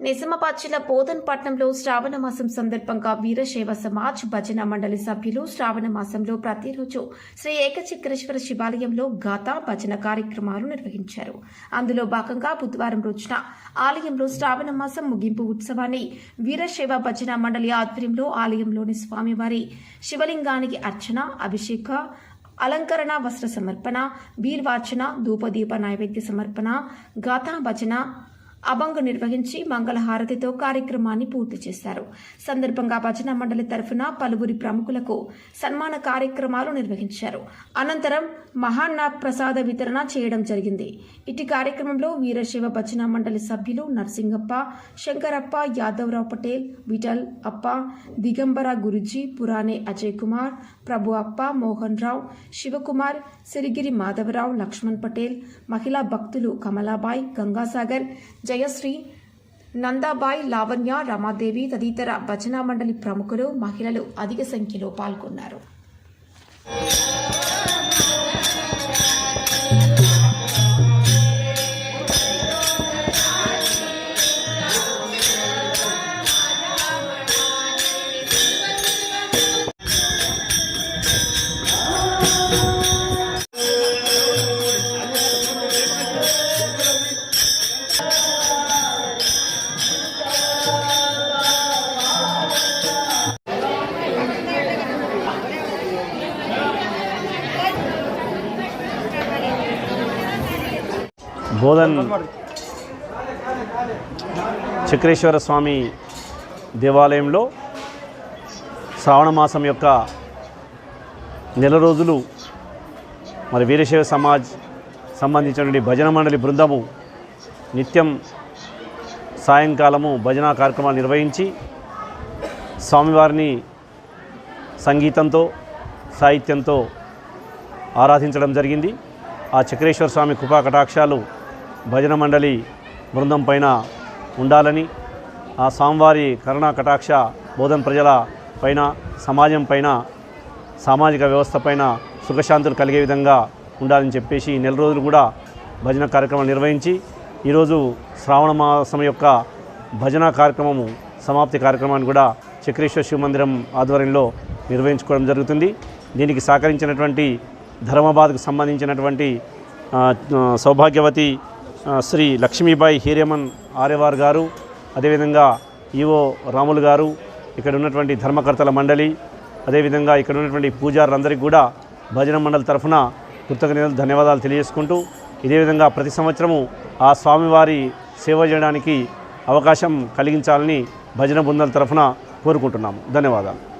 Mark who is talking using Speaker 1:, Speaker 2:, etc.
Speaker 1: నిజామాబాద్ జిల్లా బోధన్పట్నంలో శ్రావణ మాసం సందర్భంగా వీరశైవ సమాజ్ భజన మండలి సభ్యులు శ్రావణ మాసంలో ప్రతిరోజు శ్రీ ఏకచక్రేశ్వర శివాలయంలో గాథా భజన కార్యక్రమాలు నిర్వహించారు. అందులో భాగంగా బుధవారం రోజున ఆలయంలో శ్రావణ మాసం ముగింపు ఉత్సవాన్ని వీరశైవ భజన మండలి ఆధ్వర్యంలో ఆలయంలోని స్వామివారి శివలింగానికి అర్చన, అభిషేక, అలంకరణ, వస్త్ర సమర్పణ, వీర్వార్చన, ధూపదీప నైవేద్య సమర్పణ, గాథా భజన అభంగు నిర్వహించి మంగళహారతితో కార్యక్రమాన్ని పూర్తి చేశారు. సందర్భంగా భజన మండలి తరఫున పలువురి ప్రముఖులకు సన్మాన కార్యక్రమాలు నిర్వహించారు. అనంతరం మహాన్న ప్రసాద వితరణ చేయడం జరిగింది. ఇటు కార్యక్రమంలో వీరశైవ భజన మండలి సభ్యులు నర్సింగప్ప, శంకరప్ప, యాదవరావు పటేల్, విఠల్ అప్ప, దిగంబర గురుజీ, పురాణే అజయ్ కుమార్, ప్రభు అప్ప, మోహన్ రావు, శివకుమార్, సిరిగిరి మాధవరావు, లక్ష్మణ్ పటేల్, మహిళా భక్తులు కమలాబాయ్, గంగాసాగర్, జయశ్రీ, నందాబాయ్, లావణ్య, రమాదేవి తదితర భజన మండలి ప్రముఖులు, మహిళలు అధిక సంఖ్యలో పాల్గొన్నారు.
Speaker 2: బోధన్ చక్రేశ్వర స్వామి దేవాలయంలో శ్రావణ మాసం యొక్క నెల రోజులు మరి వీరశైవ సమాజ్ సంబంధించినటువంటి భజన మండలి బృందము నిత్యం సాయంకాలము భజన కార్యక్రమాలు నిర్వహించి స్వామివారిని సంగీతంతో, సాహిత్యంతో ఆరాధించడం జరిగింది. ఆ చక్రేశ్వర స్వామి కృపా కటాక్షాలు భజన మండలి బృందం పైన ఉండాలని, ఆ స్వామివారి కరుణా కటాక్ష బోధన్ ప్రజల పైన, సమాజం పైన, సామాజిక వ్యవస్థ పైన సుఖశాంతులు కలిగే విధంగా ఉండాలని చెప్పేసి ఈ నెల రోజులు కూడా భజన కార్యక్రమాలు నిర్వహించి ఈరోజు శ్రావణ మాసం యొక్క భజన కార్యక్రమము సమాప్తి కార్యక్రమాన్ని కూడా చక్రేశ్వర శివ మందిరం ఆధ్వర్యంలో నిర్వహించుకోవడం జరుగుతుంది. దీనికి సహకరించినటువంటి ధర్మాబాద్కు సంబంధించినటువంటి సౌభాగ్యవతి శ్రీ లక్ష్మీబాయి హీరేమన్ ఆర్యవార్ గారు, అదేవిధంగా ఈవో రాములు గారు, ఇక్కడ ఉన్నటువంటి ధర్మకర్తల మండలి, అదేవిధంగా ఇక్కడ ఉన్నటువంటి పూజారులందరికీ కూడా భజన మండలి తరఫున కృతజ్ఞతలు, ధన్యవాదాలు తెలియజేసుకుంటూ ఇదే విధంగా ప్రతి సంవత్సరము ఆ స్వామివారి సేవ చేయడానికి అవకాశం కలిగించాలని భజన బృందాల తరఫున కోరుకుంటున్నాము. ధన్యవాదాలు.